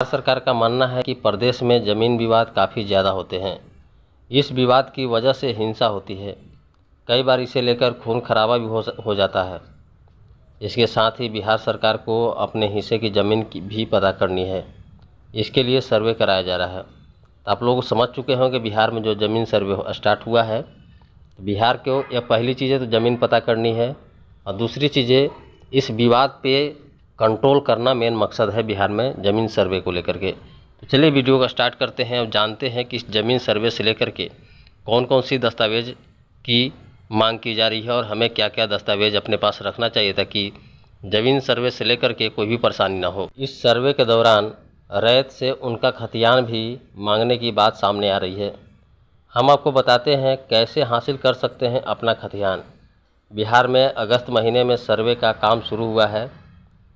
सरकार का मानना है कि प्रदेश में ज़मीन विवाद काफ़ी ज़्यादा होते हैं। इस विवाद की वजह से हिंसा होती है, कई बार इसे लेकर खून खराबा भी हो जाता है। इसके साथ ही बिहार सरकार को अपने हिस्से की ज़मीन की भी पता करनी है। इसके लिए सर्वे कराया जा रहा है। तो आप लोग समझ चुके होंगे बिहार में जो ज़मीन सर्वे स्टार्ट हुआ है। बिहार को यह पहली चीज़ है तो ज़मीन पता करनी है, और दूसरी चीज़ें इस विवाद पे कंट्रोल करना मेन मकसद है बिहार में ज़मीन सर्वे को लेकर के। तो चलिए वीडियो को स्टार्ट करते हैं और जानते हैं कि इस ज़मीन सर्वे से लेकर के कौन कौन सी दस्तावेज़ की मांग की जा रही है और हमें क्या क्या दस्तावेज़ अपने पास रखना चाहिए ताकि ज़मीन सर्वे से लेकर के कोई भी परेशानी ना हो। इस सर्वे के दौरान रैत से उनका खतियान भी मांगने की बात सामने आ रही है। हम आपको बताते हैं कैसे हासिल कर सकते हैं अपना खतियान। बिहार में अगस्त महीने में सर्वे का काम शुरू हुआ है।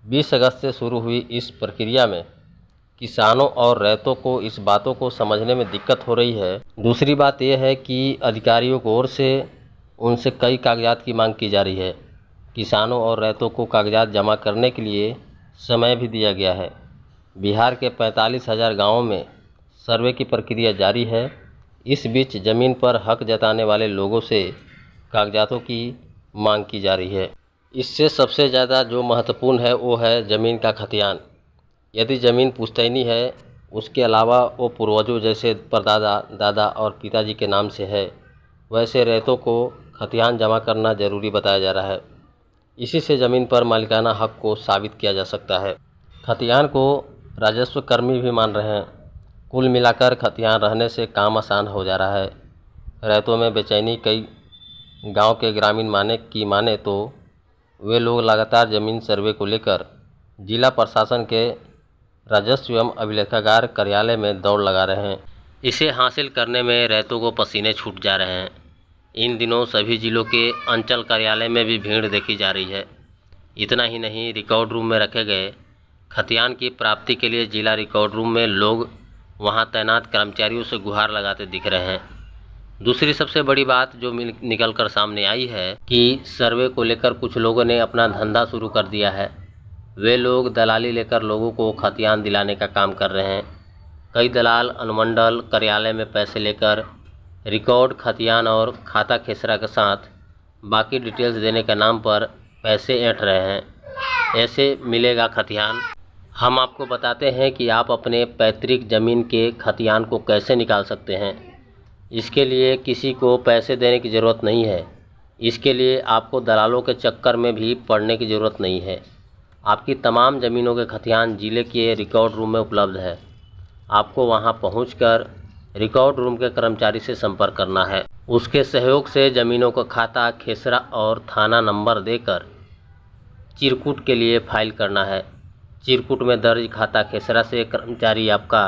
20 अगस्त से शुरू हुई इस प्रक्रिया में किसानों और रैतों को इस बातों को समझने में दिक्कत हो रही है। दूसरी बात यह है कि अधिकारियों की ओर से उनसे कई कागजात की मांग की जा रही है। किसानों और रैतों को कागजात जमा करने के लिए समय भी दिया गया है। बिहार के 45,000 गाँवों में सर्वे की प्रक्रिया जारी है। इस बीच ज़मीन पर हक जताने वाले लोगों से कागजातों की मांग की जा रही है। इससे सबसे ज़्यादा जो महत्वपूर्ण है वो है ज़मीन का खतियान। यदि ज़मीन पुश्तैनी है, उसके अलावा वो पूर्वजों जैसे परदादा, दादा और पिताजी के नाम से है, वैसे रैतों को खतियान जमा करना ज़रूरी बताया जा रहा है। इसी से ज़मीन पर मालिकाना हक को साबित किया जा सकता है। खतियान को राजस्व कर्मी भी मान रहे हैं। कुल मिलाकर खतियान रहने से काम आसान हो जा रहा है। रैतों में बेचैनी कई गांव के ग्रामीण माने तो वे लोग लगातार ज़मीन सर्वे को लेकर जिला प्रशासन के राजस्व एवं अभिलेखागार कार्यालय में दौड़ लगा रहे हैं। इसे हासिल करने में रैतों को पसीने छूट जा रहे हैं। इन दिनों सभी जिलों के अंचल कार्यालय में भी भीड़ देखी जा रही है। इतना ही नहीं, रिकॉर्ड रूम में रखे गए खतियान की प्राप्ति के लिए जिला रिकॉर्ड रूम में लोग वहां तैनात कर्मचारियों से गुहार लगाते दिख रहे हैं। दूसरी सबसे बड़ी बात जो निकल कर सामने आई है कि सर्वे को लेकर कुछ लोगों ने अपना धंधा शुरू कर दिया है। वे लोग दलाली लेकर लोगों को खतियान दिलाने का काम कर रहे हैं। कई दलाल अनुमंडल कार्यालय में पैसे लेकर रिकॉर्ड, खतियान और खाता खेसरा के साथ बाकी डिटेल्स देने के नाम पर पैसे ऐंठ रहे हैं। ऐसे मिलेगा खतियान। हम आपको बताते हैं कि आप अपने पैतृक ज़मीन के खतियान को कैसे निकाल सकते हैं। इसके लिए किसी को पैसे देने की ज़रूरत नहीं है। इसके लिए आपको दलालों के चक्कर में भी पड़ने की ज़रूरत नहीं है। आपकी तमाम ज़मीनों के खतियान जिले के रिकॉर्ड रूम में उपलब्ध है। आपको वहां पहुंचकर रिकॉर्ड रूम के कर्मचारी से संपर्क करना है। उसके सहयोग से ज़मीनों का खाता, खेसरा और थाना नंबर देकर चिरकुट के लिए फाइल करना है। चिरकुट में दर्ज खाता खेसरा से कर्मचारी आपका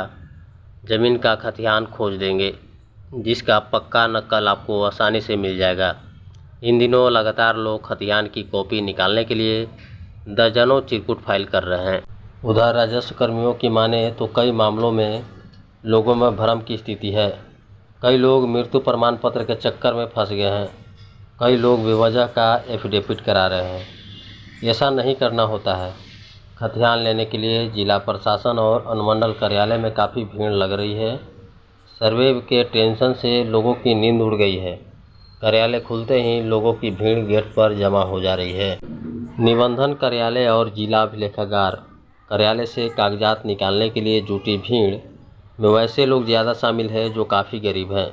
ज़मीन का खतियान खोज देंगे, जिसका पक्का नकल आपको आसानी से मिल जाएगा। इन दिनों लगातार लोग खतियान की कॉपी निकालने के लिए दर्जनों चिरकुट फाइल कर रहे हैं। उधर राजस्व कर्मियों की माने तो कई मामलों में लोगों में भ्रम की स्थिति है। कई लोग मृत्यु प्रमाण पत्र के चक्कर में फंस गए हैं। कई लोग बेवजह का एफिडेविट करा रहे हैं। ऐसा नहीं करना होता है। खतियान लेने के लिए जिला प्रशासन और अनुमंडल कार्यालय में काफ़ी भीड़ लग रही है। सर्वे के टेंशन से लोगों की नींद उड़ गई है। कार्यालय खुलते ही लोगों की भीड़ गेट पर जमा हो जा रही है। निबंधन कार्यालय और जिला अभिलेखागार कार्यालय से कागजात निकालने के लिए जुटी भीड़ में वैसे लोग ज़्यादा शामिल हैं जो काफ़ी गरीब हैं,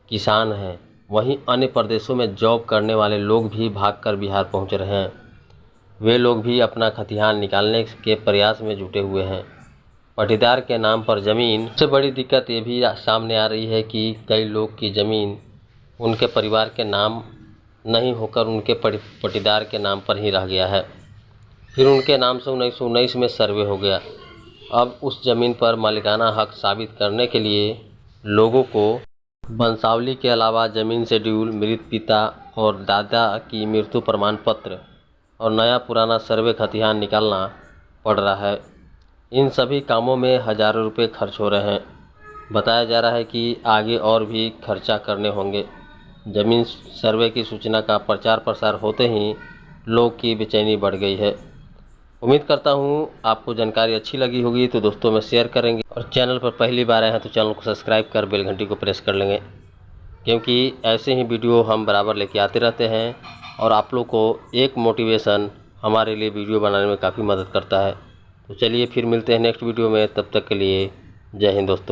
किसान हैं। वहीं अन्य प्रदेशों में जॉब करने वाले लोग भी भागकर बिहार पहुंच रहे हैं। वे लोग भी अपना खतियान निकालने के प्रयास में जुटे हुए हैं। पटीदार के नाम पर ज़मीन। सबसे बड़ी दिक्कत ये भी सामने आ रही है कि कई लोग की ज़मीन उनके परिवार के नाम नहीं होकर उनके पटीदार के नाम पर ही रह गया है। फिर उनके नाम से 1919 में सर्वे हो गया। अब उस ज़मीन पर मालिकाना हक साबित करने के लिए लोगों को वंशावली के अलावा ज़मीन शेड्यूल, मृत पिता और दादा की मृत्यु प्रमाण पत्र और नया पुराना सर्वे खतियान निकालना पड़ रहा है। इन सभी कामों में हज़ारों रुपये खर्च हो रहे हैं। बताया जा रहा है कि आगे और भी खर्चा करने होंगे। ज़मीन सर्वे की सूचना का प्रचार प्रसार होते ही लोग की बेचैनी बढ़ गई है। उम्मीद करता हूँ आपको जानकारी अच्छी लगी होगी, तो दोस्तों में शेयर करेंगे और चैनल पर पहली बार आए हैं तो चैनल को सब्सक्राइब कर बेल घंटी को प्रेस कर लेंगे, क्योंकि ऐसे ही वीडियो हम बराबर लेके आते रहते हैं और आप लोग को एक मोटिवेशन हमारे लिए वीडियो बनाने में काफ़ी मदद करता है। तो चलिए फिर मिलते हैं नेक्स्ट वीडियो में, तब तक के लिए जय हिंद दोस्तों।